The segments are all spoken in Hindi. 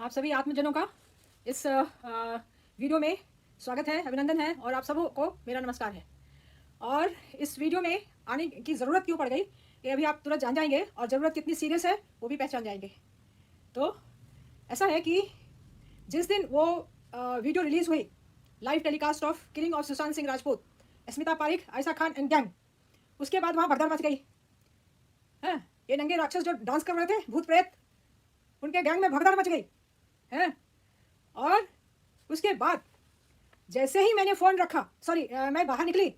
आप सभी आत्मजनों का इस वीडियो में स्वागत है, अभिनंदन है और आप सबको मेरा नमस्कार है। और इस वीडियो में आने की ज़रूरत क्यों पड़ गई ये अभी आप तुरंत जान जाएंगे और ज़रूरत कितनी सीरियस है वो भी पहचान जाएंगे। तो ऐसा है कि जिस दिन वो वीडियो रिलीज़ हुई, live telecast of killing of Sushant Singh Rajput, Smita Parikh, Ayesha Khan and gang, उसके बाद वहाँ भगदड़ मच गई। हाँ, ये नंगे राक्षस जो डांस कर रहे थे, भूत प्रेत, उनके गैंग में भगदड़ मच गई है। और उसके बाद जैसे ही मैंने फ़ोन रखा, मैं बाहर निकली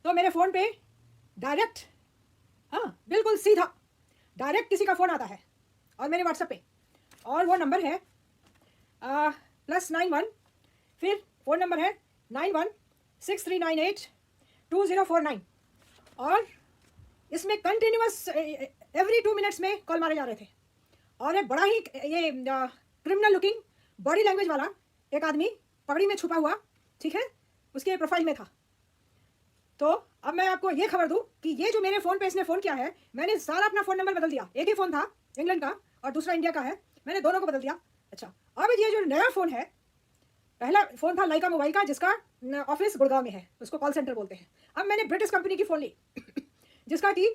तो मेरे फ़ोन पे डायरेक्ट, हाँ बिल्कुल सीधा डायरेक्ट किसी का फ़ोन आता है और मेरे व्हाट्सएप पे, और वो नंबर है +91, फिर फ़ोन नंबर है 9163982049, और इसमें कंटिन्यूस एवरी 2 मिनट्स में कॉल मारे जा रहे थे। और एक बड़ा ही ये क्रिमिनल लुकिंग बॉडी लैंग्वेज वाला एक आदमी पगड़ी में छुपा हुआ, ठीक है, उसके प्रोफाइल में था। तो अब मैं आपको ये खबर दूं कि ये जो मेरे फ़ोन पे इसने फ़ोन किया है, मैंने सारा अपना फ़ोन नंबर बदल दिया। एक ही फ़ोन था इंग्लैंड का और दूसरा इंडिया का है, मैंने दोनों को बदल दिया। अच्छा, अब ये जो नया फ़ोन है, पहला फ़ोन था लाइका मोबाइल का जिसका ऑफिस गुड़गांव में है, उसको कॉल सेंटर बोलते हैं। अब मैंने ब्रिटिश कंपनी की फ़ोन ली जिसका कि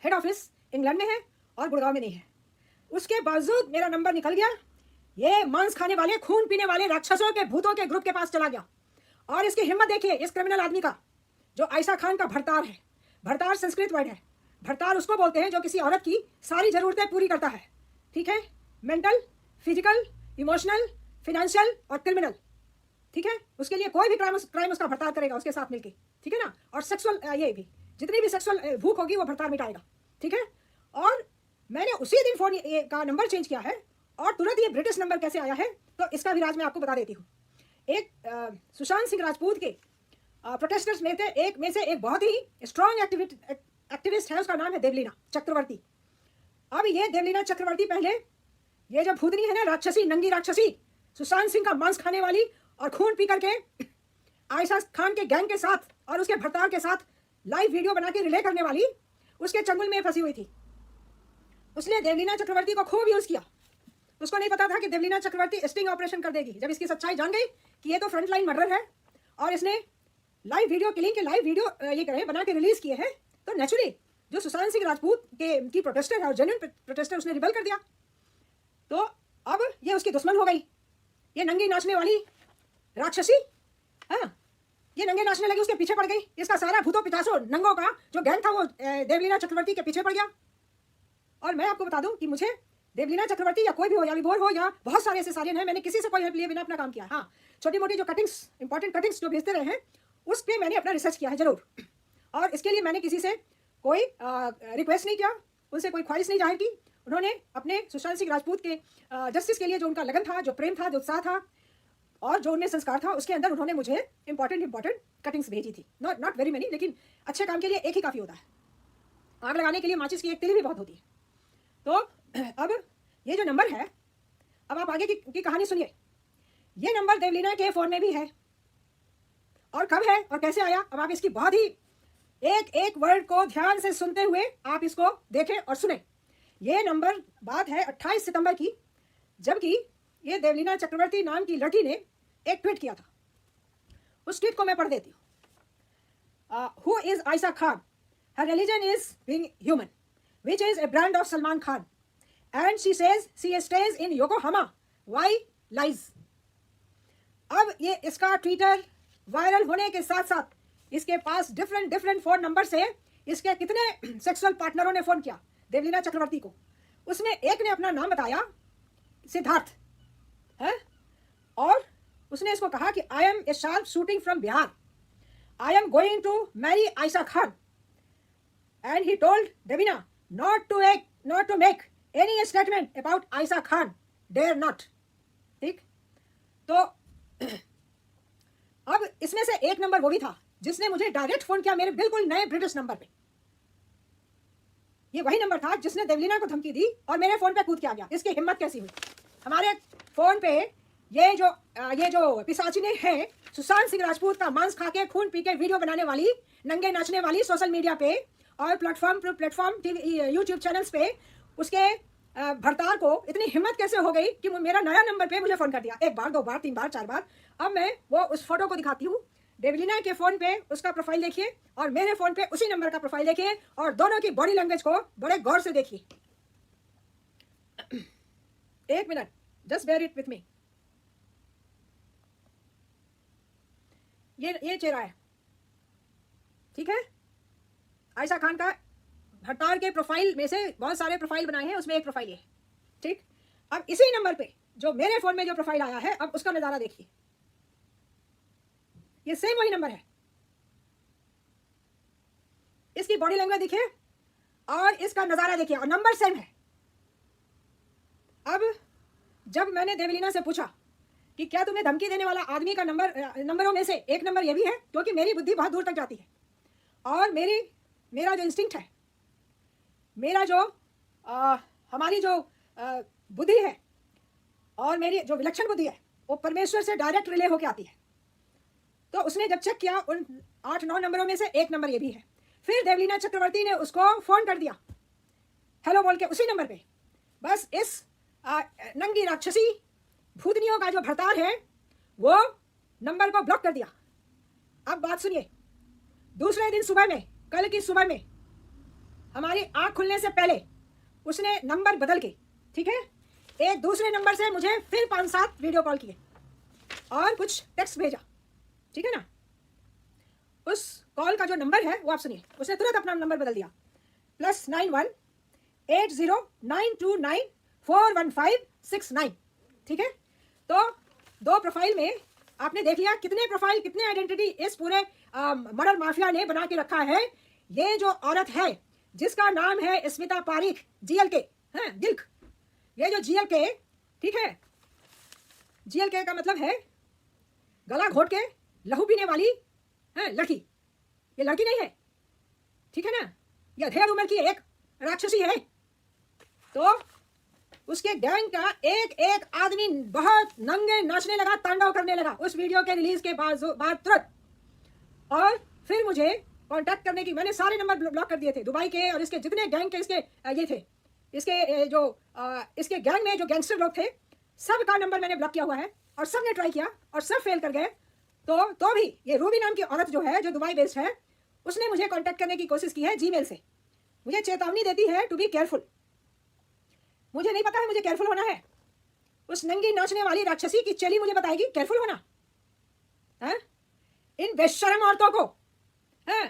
हेड ऑफिस इंग्लैंड में है और गुड़गांव में नहीं है। उसके बावजूद मेरा नंबर निकल गया, ये मांस खाने वाले, खून पीने वाले राक्षसों के, भूतों के ग्रुप के पास चला गया। और इसकी हिम्मत देखिए इस क्रिमिनल आदमी का, जो आयशा खान का भरतार है। भरतार संस्कृत वर्ड है, भरतार उसको बोलते हैं जो किसी औरत की सारी जरूरतें पूरी करता है, ठीक है, मेंटल, फिजिकल, इमोशनल, फाइनेंशियल और क्रिमिनल, ठीक है। उसके लिए कोई भी क्राइम उसका भरतार करेगा उसके साथ मिलके, ठीक है ना। और सेक्सुअल, ये भी जितनी भी सेक्सुअल भूख होगी वो भरतार मिटाएगा, ठीक है। और मैंने उसी दिन फ़ोन का नंबर चेंज किया है और तुरंत ये ब्रिटिश नंबर कैसे आया है तो इसका भी राज मैं आपको बता देती हूँ। एक सुशांत सिंह राजपूत के प्रोटेस्टर्स में से एक बहुत ही स्ट्रॉन्ग एक्टिविस्ट है, उसका नाम है देवलीना चक्रवर्ती। अब ये देवलीना चक्रवर्ती पहले ये जो भूतनी है ना, राक्षसी, नंगी राक्षसी, सुशांत सिंह का मांस खाने वाली और खून पी करके आयशा खान के गैंग के साथ और उसके भरतार के साथ लाइव वीडियो बना के रिले करने वाली, उसके चंगुल में फंसी हुई थी। उसने देवलीना चक्रवर्ती को खूब यूज़ किया। उसको नहीं पता था कि देवलीना चक्रवर्ती स्टिंग ऑपरेशन कर देगी। जब इसकी सच्चाई जान गई कि ये तो फ्रंट लाइन मर्डर है और इसने लाइव वीडियो किलिंग के लाइव वीडियो ये करे बना के रिलीज किए हैं, तो नेचुरली जो सुशांत सिंह राजपूत की प्रोटेस्टर है और जेन्युइन प्रोटेस्टर, उसने रिबेल कर दिया। तो अब ये उसकी दुश्मन हो गई, ये नंगी नाचने वाली राक्षसी। हाँ, ये नंगे नाचने लगी, उसके पीछे पड़ गई। इसका सारा भूतों पिचासों नंगों का जो गैंग था वो देवलीना चक्रवर्ती के पीछे पड़ गया। और मैं आपको बता दूं कि मुझे देवलीना चक्रवर्ती या कोई भी हो, या विभोर हो, या बहुत सारे ऐसे सारे हैं, मैंने किसी से कोई हेल्प लिए बिना अपना काम किया। हाँ, छोटी मोटी जो कटिंग्स, इंपॉर्टेंट कटिंग्स जो भेजते रहे हैं, उस पर मैंने अपना रिसर्च किया है जरूर। और इसके लिए मैंने किसी से कोई रिक्वेस्ट नहीं किया, उनसे कोई ख्वाहिश नहीं जाहिर की। उन्होंने अपने सुशांत सिंह राजपूत के जस्टिस के लिए जो उनका लगन था, जो प्रेम था, जो उत्साह था और जो उनमें संस्कार था, उसके अंदर उन्होंने मुझे इंपॉर्टेंट कटिंग्स भेजी थी। नॉट वेरी मेनी, लेकिन अच्छे काम के लिए एक ही काफ़ी होता है। आग लगाने के लिए माचिस की एक तिली भी बहुत होती है। तो अब ये जो नंबर है, अब आप आगे की कहानी सुनिए। ये नंबर देवलीना के फ़ोन में भी है, और कब है और कैसे आया, अब आप इसकी बहुत ही एक एक वर्ड को ध्यान से सुनते हुए आप इसको देखें और सुने। ये नंबर, बात है 28 सितंबर की, जबकि ये देवलीना चक्रवर्ती नाम की लड़की ने एक ट्वीट किया था। उस ट्वीट को मैं पढ़ देती हूँ। Who is Ayesha Khan? Her religion is being human, which is a brand of Salman Khan, and she says she stays in Yokohama. Why? Lies. अब ये इसका ट्विटर वायरल होने के साथ साथ इसके पास डिफरेंट फ़ोन नंबर से इसके कितने सेक्सुअल पार्टनरों ने फ़ोन किया देवलीना चक्रवर्ती को। उसमें एक ने अपना नाम बताया, सिद्धार्थ है, और उसने इसको कहा कि I am a sharp shooting from Bihar, I am going to marry Ayesha Khan, and he told Devina not to make any statement about Aisha Khan, dare not, ठीक। तो अब इसमें से एक नंबर वो भी था जिसने मुझे डायरेक्ट फोन किया मेरे बिल्कुल नए ब्रिटिश नंबर पे। ये वही नंबर था जिसने देवलीना को धमकी दी और मेरे फोन पे कूद के आ गया। इसकी हिम्मत कैसी हुई? हमारे फोन पे ये जो पिशाचिनी है, सुशांत सिंह राजपूत का मांस खा के, खून पी के वीडियो बनाने वाली, नंगे नाचने वाली, सोशल मीडिया पे और प्लेटफॉर्म टीवी, यूट्यूब चैनल्स पे उसके भरतार को इतनी हिम्मत कैसे हो गई कि मेरा नया नंबर पे मुझे फोन कर दिया, 1 बार 2 बार 3 बार 4 बार। अब मैं वो उस फोटो को दिखाती हूँ। डेविलिना के फोन पे उसका प्रोफाइल देखिए और मेरे फोन पे उसी नंबर का प्रोफाइल देखिए और दोनों की बॉडी लैंग्वेज को बड़े गौर से देखिए। 1 minute, just bear it with me. ये चेहरा है, ठीक है। आयशा खान का भट्टार के प्रोफाइल में से बहुत सारे प्रोफाइल बनाए हैं, उसमें एक प्रोफाइल ये, ठीक। अब इसी नंबर पे जो मेरे फोन में जो प्रोफाइल आया है, अब उसका नजारा देखिए। ये सेम वही नंबर है, इसकी बॉडी लैंग्वेज देखिए और इसका नजारा देखिए और नंबर सेम है। अब जब मैंने देवलीना से पूछा कि क्या तुम्हें धमकी देने वाला आदमी का नंबरों में से एक नंबर ये भी है, क्योंकि मेरी बुद्धि बहुत दूर तक जाती है और मेरा जो इंस्टिंक्ट है, मेरा जो हमारी जो बुद्धि है और मेरी जो विलक्षण बुद्धि है वो परमेश्वर से डायरेक्ट रिले होकर आती है। तो उसने जब चेक किया उन 8-9 नंबरों में से एक नंबर ये भी है। फिर देवलीना चक्रवर्ती ने उसको फोन कर दिया हेलो बोल के उसी नंबर पे। बस इस नंगी राक्षसी भूतनियों का जो भरतार है वो नंबर को ब्लॉक कर दिया। अब बात सुनिए, दूसरे दिन सुबह में, कल की सुबह में हमारी आंख खुलने से पहले उसने नंबर बदल के, ठीक है, एक दूसरे नंबर से मुझे फिर 5-7 वीडियो कॉल किए और कुछ टेक्स्ट भेजा, ठीक है ना। उस कॉल का जो नंबर है वो आप सुनिए, उसने तुरंत अपना नंबर बदल दिया, +91 8092941569, ठीक है। तो 2 प्रोफाइल में आपने देख लिया कितने प्रोफाइल, कितने आइडेंटिटी इस पूरे मर्डर माफिया ने बना के रखा है। ये जो औरत है जिसका नाम है स्मिता पारीक, GLK, हैं, गिल्क, ये जो GLK, ठीक है, GLK का मतलब है गला घोट के लहू पीने वाली है लड़की। ये लड़की नहीं है, ठीक है ना, ये अधेड़ उम्र की एक राक्षसी है। तो उसके गैंग का एक एक आदमी बहुत नंगे नाचने लगा, तांडव करने लगा उस वीडियो के रिलीज के बाद तुरंत। और फिर मुझे कांटेक्ट करने की, मैंने सारे नंबर ब्लॉक कर दिए थे दुबई के और इसके जितने गैंग के इसके ये थे, इसके जो इसके गैंग में जो गैंगस्टर लोग थे सब का नंबर मैंने ब्लॉक किया हुआ है और सब ने ट्राई किया और सब फेल कर गए। तो भी ये रूबी नाम की औरत जो है, जो दुबई बेस्ड है, उसने मुझे कांटेक्ट करने की कोशिश की है जीमेल से। मुझे चेतावनी देती है टू बी केयरफुल। मुझे नहीं पता है मुझे केयरफुल होना है, उस नंगी नाचने वाली राक्षसी की चेली मुझे बताएगी केयरफुल होना है। इन बेशरम औरतों को,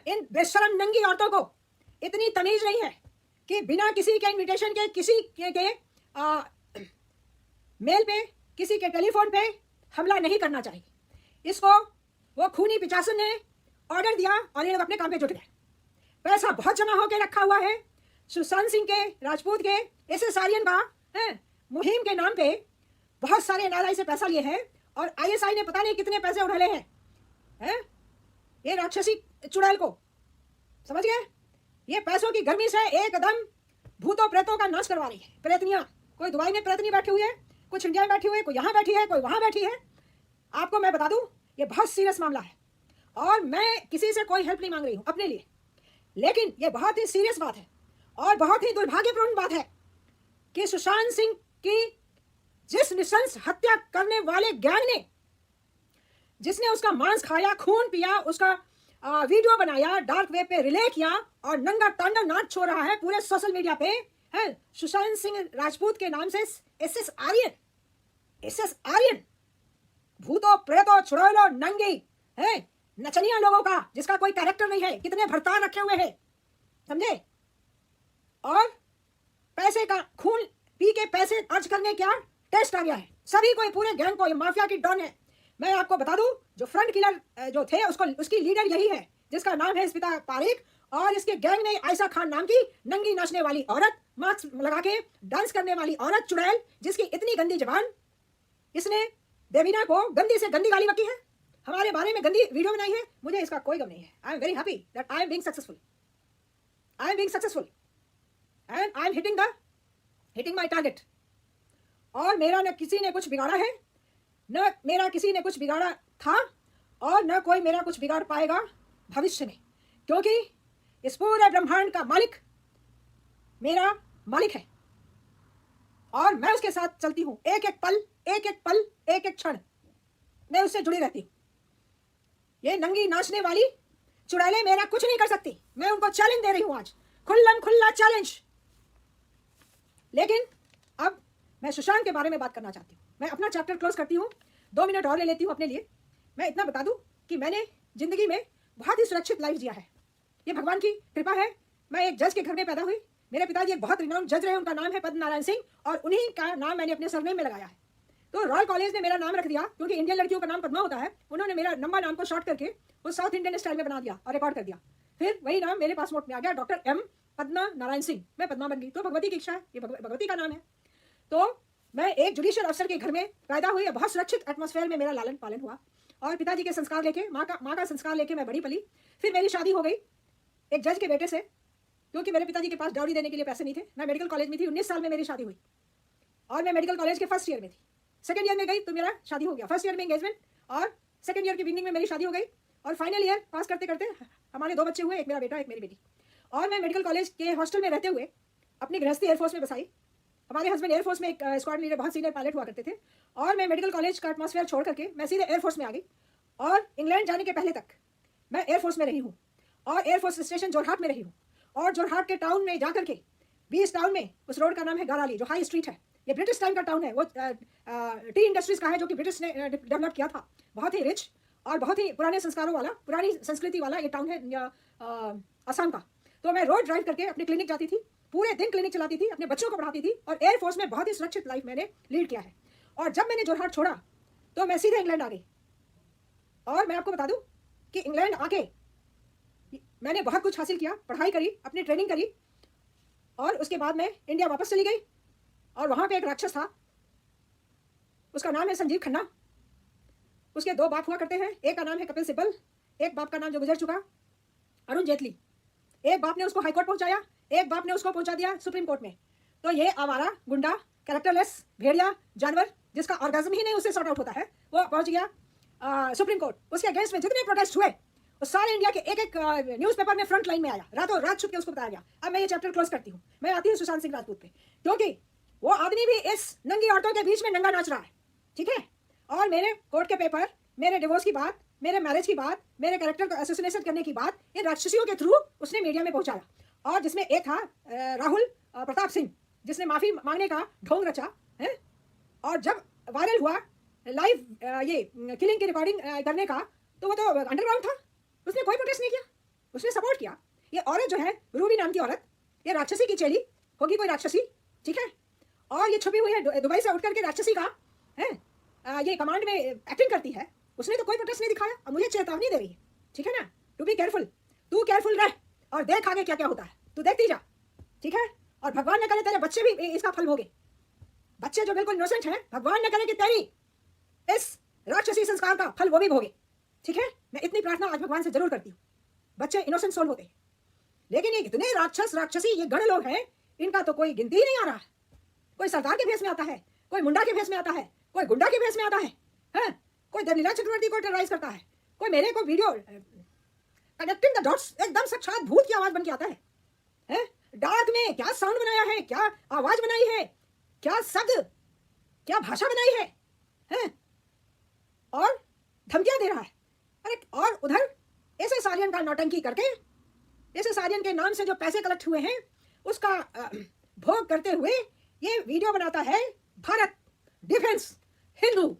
इन बेशरम नंगी औरतों को इतनी तमीज नहीं है कि बिना किसी के इनविटेशन के, किसी के मेल पे, किसी के टेलीफोन पे हमला नहीं करना चाहिए। इसको वो खूनी पिचासन ने ऑर्डर दिया और ये लोग अपने काम पे जुट गए। पैसा बहुत जमा होकर रखा हुआ है सुशांत सिंह के, राजपूत के, एसएस आर्यन का, मुहिम के नाम पे बहुत सारे एनआरआई से पैसा लिए हैं और ISI ने पता नहीं कितने पैसे उड़ाले हैं। ये राक्षसी चुड़ैल को, समझ गए, ये पैसों की गर्मी से एकदम भूतों प्रेतों का नाश करवा रही है। प्रेतनियां, कोई दुबई में प्रेतनी बैठी हुई है, कुछ इंडिया में बैठी हुई है, कोई यहाँ बैठी है, कोई वहां बैठी है। आपको मैं बता दूं ये बहुत सीरियस मामला है और मैं किसी से कोई हेल्प नहीं मांग रही हूं अपने लिए, लेकिन ये बहुत ही सीरियस बात है और बहुत ही दुर्भाग्यपूर्ण बात है कि सुशांत सिंह की जिस नृशंस हत्या करने वाले गैंग ने, जिसने उसका मांस खाया, खून पिया, उसका वीडियो बनाया, डार्क वेब पे रिले किया और नंगा तांडव नाच छोड़ रहा है पूरे सोशल मीडिया पे, है सुशांत सिंह राजपूत के नाम से एसएस आर्यन, भूतों प्रेतों चुड़ैलों नंगी है नचनिया लोगों का जिसका कोई कैरेक्टर नहीं है, कितने भरतार रखे हुए हैं, समझे। और पैसे का खून पी के पैसे अर्ज करने क्या टेस्ट आ गया है सभी को, पूरे गैंग को, ये माफिया की डॉन है। मैं आपको बता दूं जो फ्रंट किलर जो थे उसकी लीडर यही है जिसका नाम है स्मिता पारीक, और इसके गैंग में आयशा खान नाम की नंगी नाचने वाली औरत, मास्क लगा के डांस करने वाली औरत चुड़ैल, जिसकी इतनी गंदी जबान, इसने देवीना को गंदी से गंदी गाली बकी है, हमारे बारे में गंदी वीडियो बनाई है। मुझे इसका कोई गम नहीं है। I am very happy that I am being successful and I am hitting my target. और मेरा न किसी ने कुछ बिगाड़ा है, न मेरा किसी ने कुछ बिगाड़ा था और न कोई मेरा कुछ बिगाड़ पाएगा भविष्य में, क्योंकि इस पूरे ब्रह्मांड का मालिक मेरा मालिक है। और मैं उसके साथ चलती हूँ, एक एक पल, एक एक पल, एक एक क्षण मैं उससे जुड़ी रहती हूँ। ये नंगी नाचने वाली चुड़ैलें मेरा कुछ नहीं कर सकती। मैं उनको चैलेंज दे रही हूँ आज, खुल्लम खुल्ला चैलेंज। लेकिन अब मैं सुशांत के बारे में बात करना चाहती हूँ। मैं अपना चैप्टर क्लोज करती हूँ, 2 मिनट और ले लेती हूँ अपने लिए। मैं इतना बता दूं कि मैंने जिंदगी में बहुत ही सुरक्षित लाइफ जिया है। ये भगवान की कृपा है। मैं एक जज के घर में पैदा हुई। मेरे पिताजी एक बहुत रिनाउंड जज रहे, उनका नाम है पद्म नारायण सिंह, और उन्हीं का नाम मैंने अपने सरनेम में लगाया है। तो रॉयल कॉलेज ने मेरा नाम रख दिया, क्योंकि इंडियन लड़कियों का नाम पद्मा होता है। उन्होंने मेरा लंबा नाम को शॉर्ट करके वो साउथ इंडियन स्टाइल में बना दिया और रिकॉर्ड कर दिया। फिर वही नाम मेरे पासपोर्ट में आ गया, डॉक्टर एम पद्मा नारायण सिंह। मैं पद्मा बन गई। तो भगवती की इच्छा है, ये भगवती का नाम है। तो मैं एक जुडिशियल अफसर के घर में पैदा हुई। बहुत सुरक्षित एटमॉस्फेयर में मेरा लालन पालन हुआ, और पिताजी के संस्कार लेके, माँ का संस्कार लेके मैं बड़ी पली। फिर मेरी शादी हो गई एक जज के बेटे से, क्योंकि मेरे पिताजी के पास डाउरी देने के लिए पैसे नहीं थे। मैं मेडिकल कॉलेज में थी, 19 साल में मेरी शादी हुई, और मैं मेडिकल कॉलेज के फर्स्ट ईयर में थी। सेकंड ईयर में गई तो मेरा शादी हो गया। फर्स्ट ईयर में एंगेजमेंट, और सेकंड ईयर की बिगनिंग में मेरी शादी हो गई, और फाइनल ईयर पास करते करते हमारे 2 बच्चे हुए, एक मेरा बेटा, एक मेरी बेटी। और मैं मेडिकल कॉलेज के हॉस्टल में रहते हुए अपनी गृहस्थी एयरफोर्स में बसाई। हमारे हस्बैंड एयरफोर्स में एक स्क्वाड लीडर, बहुत सीनियर पायलट हुआ करते थे। और मैं मेडिकल कॉलेज का एटमॉस्फेयर छोड़ करके मैं सीधे एयरफोर्स में आ गई, और इंग्लैंड जाने के पहले तक मैं एयरफोर्स में रही हूँ, और एयरफोर्स स्टेशन जोरहाट में रही हूँ। और जोरहाट के टाउन में जाकर के, बीस टाउन में, उस रोड का नाम है गाराली, जो हाई स्ट्रीट है। ये ब्रिटिश टाइम का टाउन है। वो टी इंडस्ट्रीज का है, जो कि ब्रिटिश ने डेवलप किया था। बहुत ही रिच और बहुत ही पुराने संस्कारों वाला, पुरानी संस्कृति वाला ये टाउन है असम का। तो मैं रोड ड्राइव करके अपनी क्लिनिक जाती थी, पूरे दिन क्लिनिक चलाती थी, अपने बच्चों को पढ़ाती थी, और एयरफोर्स में बहुत ही सुरक्षित लाइफ मैंने लीड किया है। और जब मैंने जोरहाट छोड़ा तो मैं सीधे इंग्लैंड आ गई। और मैं आपको बता दूं कि इंग्लैंड आके मैंने बहुत कुछ हासिल किया, पढ़ाई करी, अपनी ट्रेनिंग करी, और उसके बाद मैं इंडिया वापस चली गई। और वहां पे एक राक्षस था, उसका नाम है संजीव खन्ना। उसके 2 बाप हुआ करते हैं, एक का नाम है कपिल सिब्बल, एक बाप का नाम जो गुजर चुका अरुण जेटली। एक बाप ने उसको हाईकोर्ट पहुंचाया, एक बाप ने उसको पहुंचा दिया सुप्रीम कोर्ट में। तो ये आवारा, गुंडा, कैरेक्टरलेस, भेड़िया जानवर, जिसका ऑर्गेज्म ही नहीं उससे सॉर्ट आउट होता है, वो पहुंच गया सुप्रीम कोर्ट। उसके अगेंस्ट में जितने प्रोटेस्ट हुए, वो सारे इंडिया के एक एक न्यूज़पेपर में फ्रंट लाइन में आया, रातों रात छुप के उसको बताया गया। अब मैं ये चैप्टर क्लोज करती हूँ। मैं आती हूँ सुशांत सिंह राजपूत पे, क्योंकि वो आदमी भी इस नंगी औरतों के बीच में नंगा नाच रहा है, ठीक है। और मेरे कोर्ट के पेपर, मेरे डिवोर्स की बात, मेरे मैरिज की बात, मेरे कैरेक्टर को एसोसिनेशन करने की बात, इन राक्षसियों के थ्रू उसने मीडिया में पहुंचाया। और जिसमें एक था राहुल प्रताप सिंह, जिसने माफी मांगने का ढोंग रचा है। और जब वायरल हुआ लाइव ये किलिंग की रिकॉर्डिंग करने का, तो वो तो अंडरग्राउंड था, उसने कोई प्रोटेस्ट नहीं किया, उसने सपोर्ट किया। ये औरत जो है, रूबी नाम की औरत, ये राक्षसी की चेली होगी, कोई राक्षसी, ठीक है। और ये छुपी हुई है दुबई से उठ करके राक्षसी का है, ये कमांड में एक्टिंग करती है। उसने तो कोई प्रोटेस्ट नहीं दिखाया। अब मुझे चेतावनी दे रही है, ठीक है ना, टू बी केयरफुल। तू केयरफुल रह और देख आगे क्या क्या होता है, तू देखती जा, ठीक है। और भगवान न करे तेरे बच्चे भी इसका फल भोगे। बच्चे जो बिल्कुल इनोसेंट हैं, भगवान न करे कि तेरी इस राक्षसी संस्कार का फल वो भी भोगे, ठीक है। मैं इतनी प्रार्थना आज भगवान से जरूर करती हूँ। बच्चे इनोसेंट सोल होते हैं, लेकिन ये इतने राक्षस राक्षसी ये गण लोग हैं, इनका तो कोई गिनती ही नहीं आ रहा है। कोई सरदार के भेष में आता है, कोई मुंडा के भेष में आता है, कोई गुंडा के भेष में आता है, कोई देवलीला चक्रवर्ती को टेरराइज करता है, कोई मेरे को वीडियो कनेक्टिंग द डॉट्स एकदम साक्षात भूत की आवाज बन के आता है। डार्क में क्या साउंड बनाया है, क्या आवाज बनाई है, क्या शब्द, क्या भाषा बनाई है, और धमकियां दे रहा है। अरे और उधर ऐसे सारियन का नौटंकी करके, ऐसे सारियन के नाम से जो पैसे कलेक्ट हुए हैं उसका भोग करते हुए ये वीडियो बनाता है भारत डिफेंस हिंदू,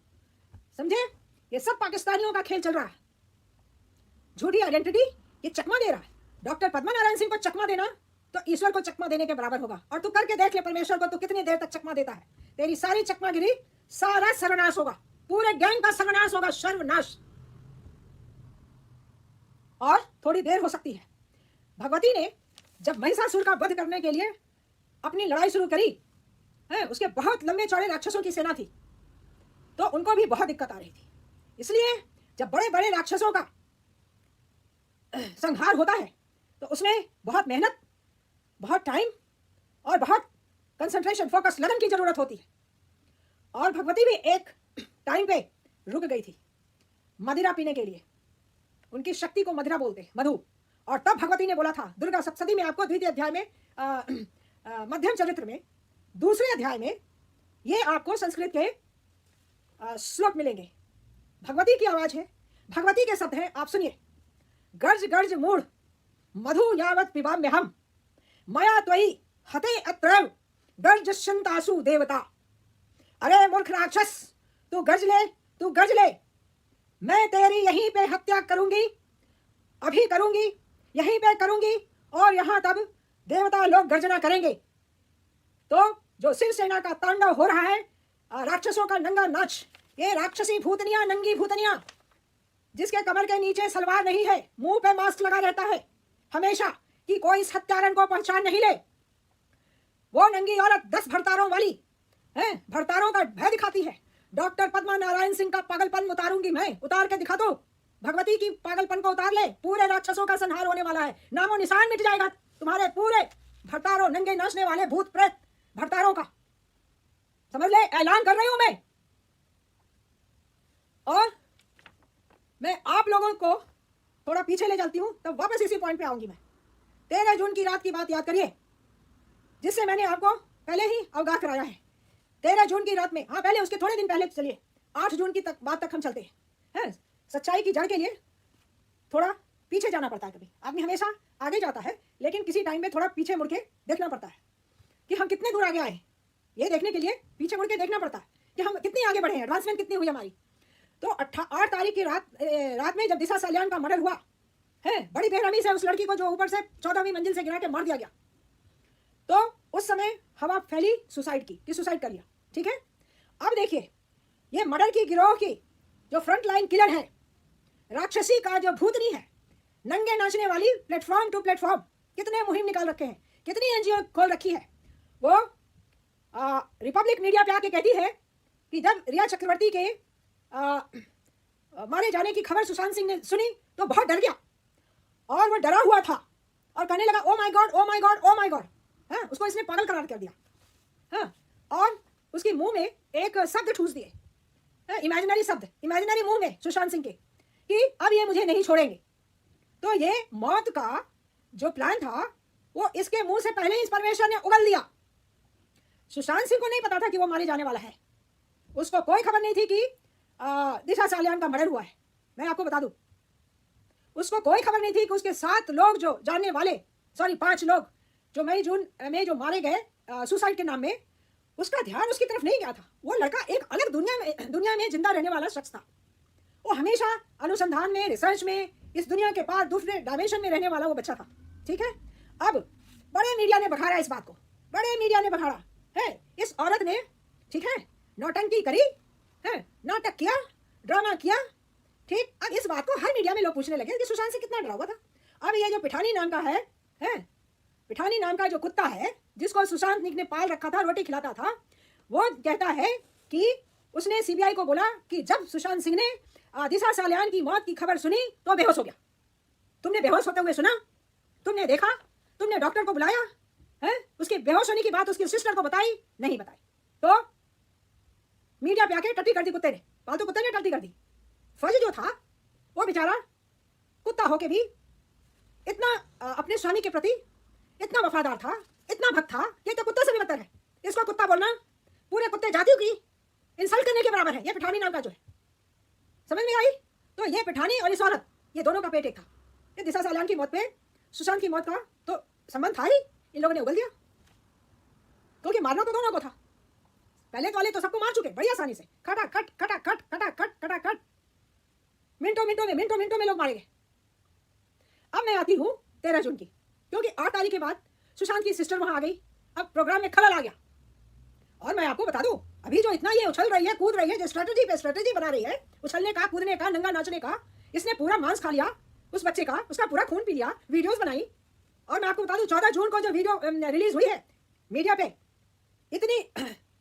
समझे। ये सब पाकिस्तानियों का खेल चल रहा है। झूठी आइडेंटिटी ये चकमा दे रहा है। डॉक्टर पद्मा नारायण सिंह को चकमा देना तो ईश्वर को चकमा देने के बराबर होगा। और तू करके देख ले परमेश्वर को तू कितनी देर तक चकमा देता है। तेरी सारी चकमागिरी, सारा सर्वनाश होगा, पूरे गैंग का सर्वनाश होगा, सर्वनाश। और थोड़ी देर हो सकती है। भगवती ने जब महिषासुर का वध करने के लिए अपनी लड़ाई शुरू करी है, उसके बहुत लंबे चौड़े राक्षसों की सेना थी, तो उनको भी बहुत दिक्कत आ रही थी। इसलिए जब बड़े बड़े राक्षसों का संहार होता है तो उसमें बहुत मेहनत, बहुत टाइम और बहुत कंसंट्रेशन, फोकस, लगन की जरूरत होती है। और भगवती भी एक टाइम पे रुक गई थी मदिरा पीने के लिए। उनकी शक्ति को मदिरा बोलते हैं, मधु। और तब भगवती ने बोला था, दुर्गा सप्तशती में आपको द्वितीय अध्याय में मध्यम चरित्र में दूसरे अध्याय में ये आपको संस्कृत के श्लोक मिलेंगे। भगवती की आवाज है, भगवती के शब्द हैं, आप सुनिए। गर्ज गर्ज मूढ़ मधु यावत पिबाम्यहम मया त्वयि हते अत्रैव गर्जस्यन्तासु देवता। अरे मूर्ख राक्षस, तू गर्ज ले, तू गर्ज ले, मैं तेरी यहीं पे हत्या करूंगी, अभी करूंगी, यहीं पे करूंगी, और यहां तब देवता लोग गर्जना करेंगे। तो जो शिवसेना का तांडव हो रहा है, राक्षसों का नंगा नाच, ये राक्षसी भूतनिया, नंगी भूतनिया, जिसके कमर के नीचे सलवार नहीं है, मुंह पे मास्क लगा रहता है हमेशा कि कोई इस हत्यारन को पहचान नहीं ले, वो नंगी औरत 10 भरतारों वाली है, भरतारों का भय दिखाती है। डॉक्टर पद्मा नारायण सिंह का पागलपन उतारूंगी मैं, उतार के दिखा दो। भगवती की पागलपन को उतार ले, पूरे राक्षसों का संहार होने वाला है, नामो निशान मिट जाएगा तुम्हारे पूरे भरतारों, नंगे नाचने वाले भूत प्रेत भरतारों का। समझ ले, ऐलान कर रही हूं मैं। और मैं आप लोगों को थोड़ा पीछे ले जाती हूं, तब वापस इसी पॉइंट पे आऊंगी मैं। 13 जून की रात की बात याद करिए, जिससे मैंने आपको पहले ही अवगाह कराया है। 13 जून की रात में, हाँ पहले उसके थोड़े दिन पहले चलिए, 8 जून की बात तक हम चलते हैं। सच्चाई की जड़ के लिए थोड़ा पीछे जाना पड़ता है। कभी आदमी हमेशा आगे जाता है, लेकिन किसी टाइम में थोड़ा पीछे मुड़ के देखना पड़ता है कि हम कितने दूर आगे आए। ये देखने के लिए पीछे मुड़ के देखना पड़ता है कि हम कितनी आगे बढ़े हैं, एडवांसमेंट कितनी हुई हमारी। तो 8 तारीख की रात में जब दिशा सालियान का मर्डर हुआ है, बड़ी बेरहमी से उस लड़की को जो ऊपर से 14वीं मंजिल से गिरा के मार दिया गया, तो उस समय हवा फैली सुसाइड की, कि सुसाइड कर लिया। ठीक है, अब देखिए, ये मर्डर की गिरोह की जो फ्रंट लाइन किलर है, राक्षसी का जो भूतनी है, नंगे नाचने वाली, प्लेटफॉर्म टू प्लेटफॉर्म कितने मुहिम निकाल रखे हैं, कितनी एनजीओ खोल रखी है। वो रिपब्लिक मीडिया पे आके कहती है कि जब रिया चक्रवर्ती के मारे जाने की खबर सुशांत सिंह ने सुनी तो बहुत डर गया, और वो डरा हुआ था और कहने लगा oh my God, oh my God, oh my God. हाँ, उसको इसने पागल करार कर दिया। हाँ, और उसकी मुंह में एक शब्द ठूस दिए, इमेजिनरी शब्द, इमेजिनरी मुंह में सुशांत सिंह के, कि अब ये मुझे नहीं छोड़ेंगे। तो ये मौत का जो प्लान था वो इसके मुंह से पहले ही इस परमेश्वर ने उगल दिया। सुशांत सिंह को नहीं पता था कि वो मारे जाने वाला है, उसको कोई खबर नहीं थी कि दिशा सालियान का मर्डर हुआ है। मैं आपको बता दूं, उसको कोई खबर नहीं थी कि उसके 7 लोग जो जानने वाले, 5 लोग जो मई जून में जो मारे गए सुसाइड के नाम में, उसका ध्यान उसकी तरफ नहीं गया था। वो लड़का एक अलग दुनिया में जिंदा रहने वाला शख्स था। वो हमेशा अनुसंधान में, रिसर्च में, इस दुनिया के पार दूसरे डायमेंशन में रहने वाला वो बच्चा था। ठीक है, अब बड़े मीडिया ने बखाड़ा इस बात को, बड़े मीडिया ने बखाड़ा है। इस औरत ने, ठीक है, नौटंकी करी है, नाटक किया, ड्रामा किया। ठीक, अब इस बात को हर मीडिया में लोग पूछने लगे कि सुशांत से कितना डरा हुआ था। अब ये जो पिठानी नाम का है, पिठानी नाम का जो कुत्ता है जिसको सुशांत ने पाल रखा था, रोटी खिलाता था, वो कहता है कि उसने सीबीआई को बोला कि जब सुशांत सिंह ने दिशा सालियान की मौत की खबर सुनी तो बेहोश हो गया। तुमने बेहोश होते हुए सुना, तुमने देखा, तुमने डॉक्टर को बुलाया है, उसके बेहोश होने की बात उसकी सिस्टर को बताई, नहीं बताई, तो मीडिया पे आके टट्टी कर दी कुत्ते ने, पालतू कुत्ते ने टट्टी कर दी। फर्ज जो था वो बेचारा कुत्ता होके भी इतना अपने स्वामी के प्रति इतना वफादार था, इतना भक्त था, ये तो कुत्ते से भी बदतर है। इसको कुत्ता बोलना पूरे कुत्ते जातियों की इंसल्ट करने के बराबर है। ये पिठानी नाम का जो है, समझ में आई? तो ये पिठानी और इस औरत, ये दोनों का पेट एक था। ये दिशा सालियान की मौत पे सुशांत की मौत का तो संबंध था ही, इन लोगों ने उगल दिया, क्योंकि मारना तो दोनों को था। पहले वाले तो सबको मार चुके बड़ी आसानी से, खटा खट खटा खट खटा खट खटा खट, मिनटों में लोग मारे गए। अब मैं आती हूँ 13 जून की, क्योंकि 8 तारीख के बाद सुशांत की सिस्टर वहां आ गई। अब प्रोग्राम में खलल आ गया। और मैं आपको बता दूं, अभी जो इतना ये उछल रही है, कूद रही है, जो स्ट्रेटेजी पे स्ट्रेटेजी बना रही है, उछलने का, कूदने का, नंगा नाचने का, इसने पूरा मांस खा लिया उस बच्चे का, उसका पूरा खून पी लिया, वीडियोस बनाई। और मैं आपको बता दूं 14 जून को जो वीडियो रिलीज हुई है मीडिया पे, इतनी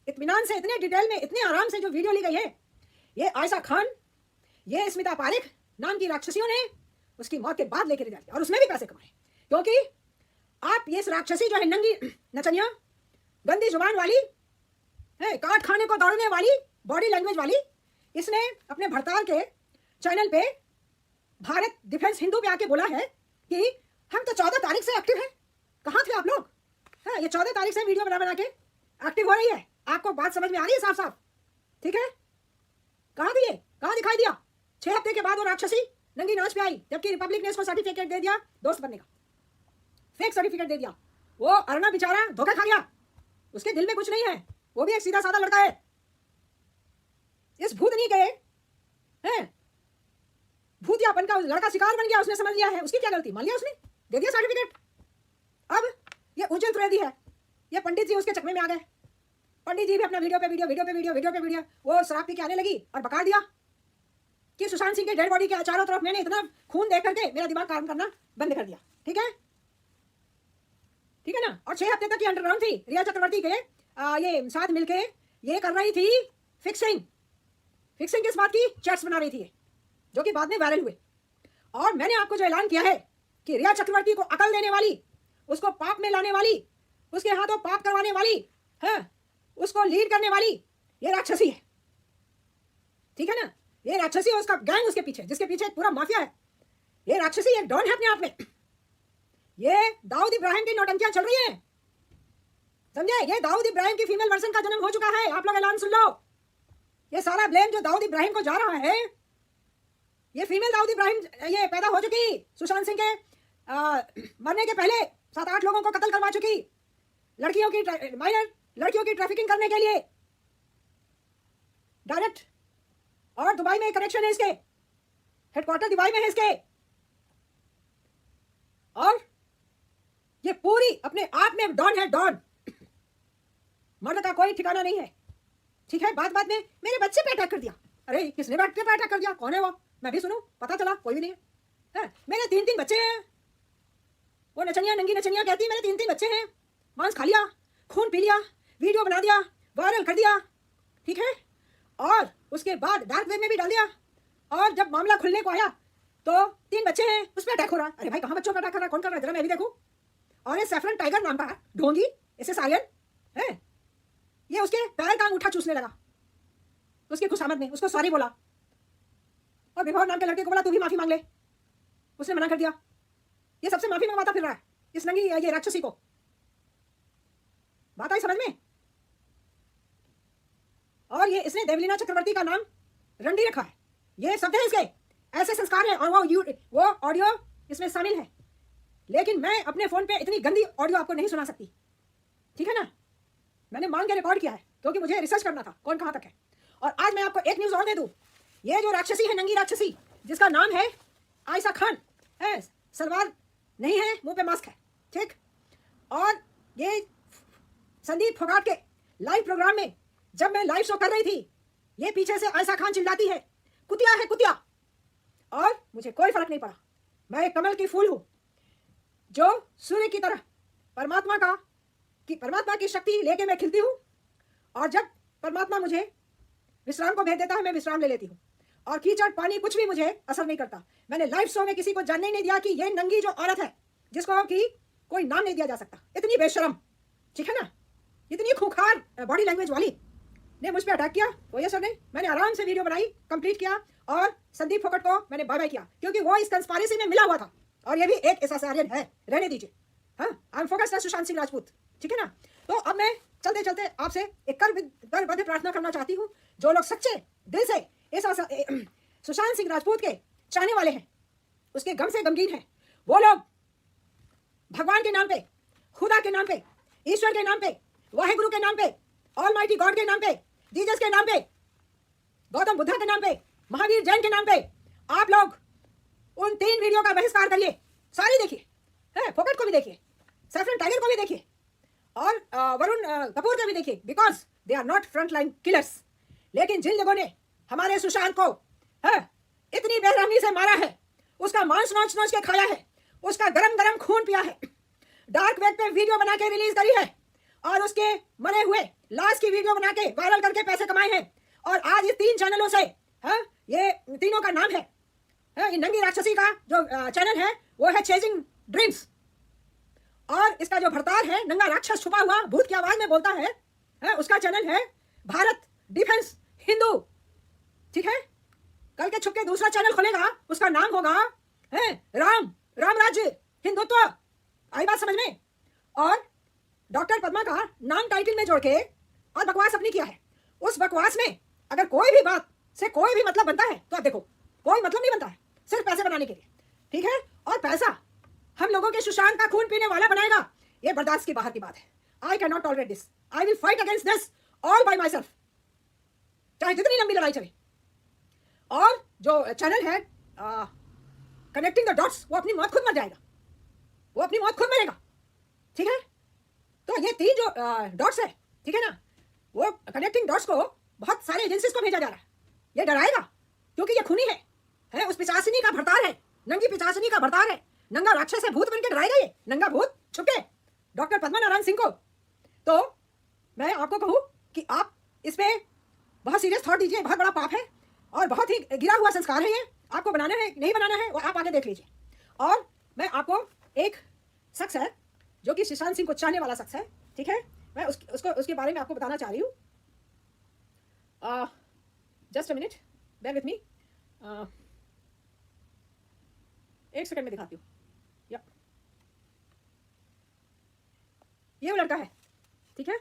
इत्मीनान से, इतने डिटेल में, इतने आराम से जो वीडियो ली गई है, ये आयशा खान, ये स्मिता पारेख नाम की राक्षसियों ने उसकी मौत के बाद लेकर जा दिया, और उसमें भी पैसे कमाए। क्योंकि आप ये राक्षसी जो है, नंगी नचनिया, गंदी जुबान वाली है, काट खाने को दौड़ने वाली, बॉडी लैंग्वेज वाली, इसने अपने भरताल के चैनल पे भारत डिफेंस हिंदू पे आके बोला है कि हम तो 14 तारीख से एक्टिव हैं। कहाँ थे आप लोग? हाँ, ये 14 तारीख से वीडियो बना के एक्टिव हो रही है। आपको बात समझ में आ रही है साफ साफ? ठीक है, कहाँ दिए, कहाँ दिखाई दिया? 6 हफ्ते के बाद वो राक्षसी नंगी नाच पे आई, जबकि रिपब्लिक ने उसको सर्टिफिकेट दे दिया दोस्त बनने का, फेक सर्टिफिकेट दे दिया। वो अर्णव बेचारा धोखा खा गया, उसके दिल में कुछ नहीं है, वो भी एक सीधा साधा लड़का है। इस भूतनी के हैं भूतियापन का लड़का शिकार बन गया, उसने समझ लिया है, उसकी क्या गलती, मान लिया उसने, दे दिया सर्टिफिकेट। अब ये उज्जैन त्रिवेदी है, ये पंडित जी उसके चक्मे में आ गए। पंडित जी भी अपना वीडियो पे वीडियो वो शराब पी के आने लगी और बका दिया कि सुशांत सिंह के डेड बॉडी के चारों तरफ मैंने इतना खून देख करके मेरा दिमाग काम करना बंद कर दिया। ठीक है, ठीक है ना। और 6 हफ्ते तक ये अंडरग्राउंड थी, रिया चक्रवर्ती के ये साथ मिलके ये कर रही थी फिक्सिंग किस बात की, चैट्स बना रही थी, जो कि बाद में वायरल हुए। और मैंने आपको जो ऐलान किया है कि रिया चक्रवर्ती को अकल देने वाली, उसको पाप में लाने वाली, उसके हाथों पाप करवाने वाली है, उसको लीड करने वाली ये राक्षसी है। ठीक है ना, ये राक्षसी है, उसका गैंग उसके पीछे, जिसके पीछे पूरा माफिया है। ये राक्षसी एक डॉन है अपने आप में। ये दाऊद इब्राहिम की नौटंकियां चल रही हैं, समझे? ये दाऊद इब्राहिम की फीमेल वर्जन का जन्म हो चुका है। आप लोग ऐलान सुन लो, ये सारा ब्लेम जो दाऊद इब्राहिम को जा रहा है, ये फीमेल दाऊद इब्राहिम ये पैदा हो चुकी, सुशांत सिंह के मरने के पहले 7-8 लोगों को कत्ल करवा चुकी, लड़कियों की माइनर लड़कियों की ट्रैफिकिंग करने के लिए डायरेक्ट। और दुबई में कनेक्शन है इसके, हेडक्वार्टर दुबई में है इसके। और ये पूरी अपने आप में डॉन है, डॉन। मर्द का कोई ठिकाना नहीं है। ठीक है, बात में मेरे बच्चे पे अटैक कर दिया। अरे किसने बच्चे पे अटैक कर दिया, कौन है वो, मैं भी सुनूं, पता चला कोई भी नहीं है। मेरे 3 बच्चे हैं, वो नचनिया नंगी नचनिया कहती है मेरे 3 बच्चे हैं, मांस खा लिया, खून पी लिया, वीडियो बना दिया, वायरल कर दिया। ठीक है, और उसके बाद डार्क वेब में भी डाल दिया। और जब मामला खुलने को आया तो 3 बच्चे हैं, उस पर अटैक हो रहा है। अरे भाई कहाँ बच्चों पर अटैक कर रहा है, कौन कर रहा है, जरा मैं भी देखूं। और ये सैफरन टाइगर नाम का ढोंगी, इसे सायन है, ये उसके पैर का अंगूठा चूसने लगा उसकी खुशामद में, उसको सॉरी बोला। और विभोर नाम के लड़के को बोला तू भी माफी मांग ले, उसने मना कर दिया। ये सबसे माफी मंगवाता फिर रहा है, इस नंगी ये राक्षसी को। बात आई समझ में? और ये इसने देवलीना चक्रवर्ती का नाम रंडी रखा है, ये शब्द है इसके, ऐसे संस्कार है। और वो ऑडियो इसमें शामिल है, लेकिन मैं अपने फोन पे इतनी गंदी ऑडियो आपको नहीं सुना सकती। ठीक है ना, मैंने मांग के रिकॉर्ड किया है क्योंकि मुझे रिसर्च करना था कौन कहां तक है। और आज मैं आपको एक न्यूज और दे दूं, ये जो राक्षसी है, नंगी राक्षसी, जिसका नाम है आयशा खान है, सलवार नहीं है, मुंह पे मास्क है, ठीक। और ये संदीप फोगाट के लाइव प्रोग्राम में जब मैं लाइव शो कर रही थी, ये पीछे से आयशा खान चिल्लाती है कुतिया है कुतिया, और मुझे कोई फर्क नहीं पड़ा। मैं एक कमल की फूल हूं जो सूर्य की तरह परमात्मा की शक्ति लेके मैं खिलती हूं। और जब परमात्मा मुझे विश्राम को भेज देता है, मैं विश्राम ले लेती हूँ। और कीचड़ पानी कुछ भी मुझे असर नहीं करता। मैंने लाइव शो में किसी को जानने ही नहीं दिया कि ये नंगी जो औरत है, जिसको कि कोई नाम नहीं दिया जा सकता, इतनी बेशरम, ठीक है ना, इतनी खूंखार बॉडी लैंग्वेज वाली ने मुझ पर अटैक किया। कोई असर नहीं, मैंने आराम से वीडियो बनाई, कंप्लीट किया, और संदीप फोगाट को मैंने बाय बाय किया, क्योंकि वो इस कंस्पायरेसी में मिला हुआ था और ये भी एक ऐसा आर्यन है, रहने दीजिए। हाँ, I am focused on Sushant Singh Rajput, ठीक है ना। तो अब मैं चलते चलते आपसे एक करबद्ध प्रार्थना करना चाहती हूँ, जो लोग सच्चे दिल से इस सुशांत सिंह राजपूत के चाहने वाले हैं, उसके गम से गमगीन हैं, वो लोग भगवान के नाम पे, खुदा के नाम पे, ईश्वर के नाम पे, वाहेगुरु के नाम पे, ऑलमाइटी गॉड के नाम पे, जीसस के नाम पे, गौतम बुद्धा के नाम पे, महावीर जैन के नाम पे, आप लोग उन 3 वीडियो का बहिष्कार करिए। सारी देखिए, फोकट को भी देखिए, सैफरन टाइगर को भी देखिए, और वरुण कपूर को भी देखिए, because they are not front line killers. लेकिन जिन लोगों ने हमारे सुशांत को इतनी बेरहमी से मारा है, उसका मांस नोच नोच के खाया है, उसका गरम गरम खून पिया है, डार्क वेब पे वीडियो बना के रिलीज करी है, और उसके मरे हुए लाश की वीडियो बना के वायरल करके पैसे कमाए हैं। और आज इस 3 चैनलों से ये तीनों का नाम है, ये नंगी राक्षसी का जो चैनल है वो है चेजिंग ड्रीम्स, और इसका जो भरतार है, नंगा राक्षस छुपा हुआ भूत की आवाज में बोलता है, उसका चैनल है भारत डिफेंस हिंदू, ठीक है। कल के छुपके दूसरा चैनल खोलेगा, उसका नाम होगा राम राज्य हिंदुत्व। आई बात समझ में? और डॉक्टर पद्मा का नाम टाइटल में जोड़ के और बकवास अपनी किया है। उस बकवास में अगर कोई भी बात से कोई भी मतलब बनता है तो आप देखो, कोई मतलब नहीं बनता है, सिर्फ पैसे बनाने के लिए, ठीक है। और पैसा हम लोगों के सुशांत का खून पीने वाला बनाएगा, ये बर्दाश्त की बाहर की बात है। I can not tolerate this, I will fight against this all bye my self, चाहे जितनी लंबी लड़ाई चले। और जो चैनल है कनेक्टिंग द डॉट्स, वो अपनी मौत खुद मर जाएगा, वो अपनी मौत खुद मरेगा, ठीक है। तो ये 3 जो डॉट्स है, ठीक है ना, वो कनेक्टिंग डॉट्स को बहुत सारे एजेंसीज को भेजा जा रहा है। ये डराएगा क्योंकि ये खूनी है उस पिशाचिनी का भरतार है, नंगी पिशाचिनी का भरतार है, नंगा राक्षस है, भूत बन के डराएगा ये नंगा भूत छुपके डॉक्टर पद्मनारायण सिंह को। तो मैं आपको कहूं कि आप इस पे बहुत सीरियस थॉट दीजिए, बहुत बड़ा पाप है और बहुत ही गिरा हुआ संस्कार है। ये आपको बनाना है नहीं बनाना है वो आप आगे देख लीजिए। और मैं आपको एक शख्स है जो कि सुशांत सिंह को चाहने वाला शख्स है, ठीक है, मैं उसके बारे में आपको बताना चाह रही हूँ। Just a minute, bear with me, एक सेकंड में दिखाती हूँ। ये वो लड़का है, ठीक है,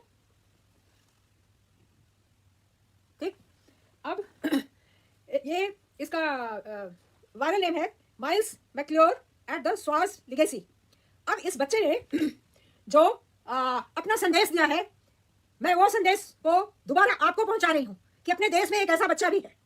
ठीक। अब ये इसका वायरल नेम है माइल्स मैक्ल्योर एट द स्वार्स लिगेसी। अब इस बच्चे ने जो अपना संदेश दिया है, मैं वो संदेश को दोबारा आपको पहुंचा रही हूं कि अपने देश में एक ऐसा बच्चा भी है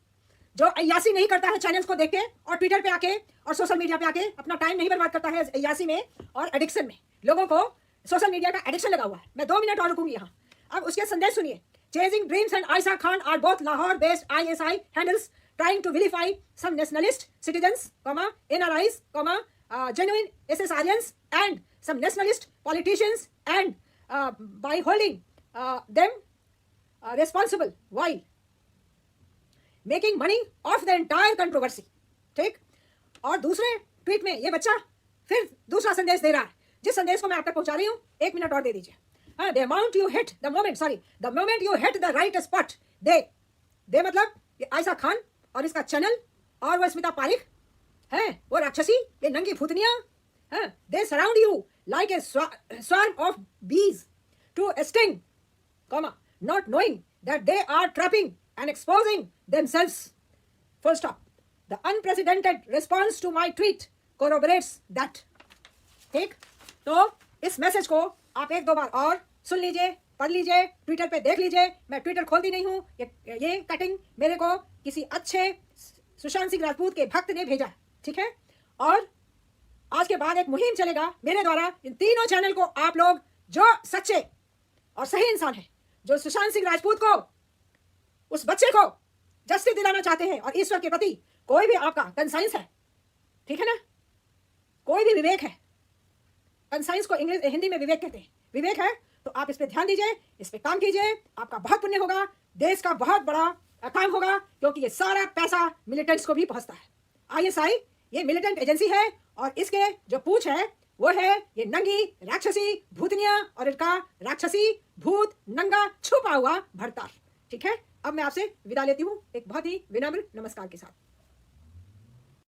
जो अय्यासी नहीं करता है चैनल्स को देख के और ट्विटर पे आके और सोशल मीडिया पे आके अपना टाइम नहीं बर्बाद करता है अय्यासी में और एडिक्शन में। लोगों को सोशल मीडिया का एडिक्शन लगा हुआ है। मैं 2 मिनट और रुकूंगी यहाँ। अब उसके संदेश सुनिए। Chasing dreams and Ayesha Khan are both Lahore based ISI handles trying to vilify some nationalist citizens, NRIs, genuine SSRians and some nationalist politicians, and by holding them responsible while making money off the entire controversy, ठीक। और दूसरे ट्वीट में ये बच्चा फिर दूसरा संदेश दे रहा है, जिस संदेश को मैं आप तक पहुंचा रही हूँ। 1 मिनट और दे दीजिए। The moment you hit the moment you hit the right spot, they मतलब ये आयशा खान और इसका चैनल और वो स्मिता पारिक है, वो राक्षसी, ये नंगी भूतनियां हैं, they surround you like a swarm of bees to sting, not knowing that they are trapping and exposing themselves, full stop. The unprecedented response to my tweet corroborates that, ठीक। तो इस मैसेज को आप 1-2 बार और सुन लीजिए, पढ़ लीजिए, ट्विटर पे देख लीजिए। मैं ट्विटर खोलती नहीं हूँ, ये कटिंग मेरे को किसी अच्छे सुशांत सिंह राजपूत के भक्त ने भेजा, ठीक है। और आज के बाद एक मुहिम चलेगा मेरे द्वारा, इन तीनों चैनल को आप लोग जो सच्चे और सही इंसान है, जो सुशांत सिंह राजपूत को, उस बच्चे को जस्टिस दिलाना चाहते हैं और ईश्वर के प्रति कोई भी आपका कंसाइंस है, ठीक है ना, कोई भी विवेक है, कंसाइंस को हिंदी में विवेक कहते हैं, विवेक है, तो आप इस पे ध्यान दीजिए, इस पे काम कीजिए, आपका बहुत पुण्य होगा, देश का बहुत बड़ा काम होगा, क्योंकि ये सारा पैसा मिलिटेंट्स को भी पहुंचता है। ISI ये मिलिटेंट एजेंसी है और इसके जो पूछ है वो है ये नंगी राक्षसी भूतनिया और इनका राक्षसी भूत नंगा छुपा हुआ भरतार, ठीक है। अब मैं आपसे विदा लेती हूँ एक बहुत ही विनम्र नमस्कार के साथ।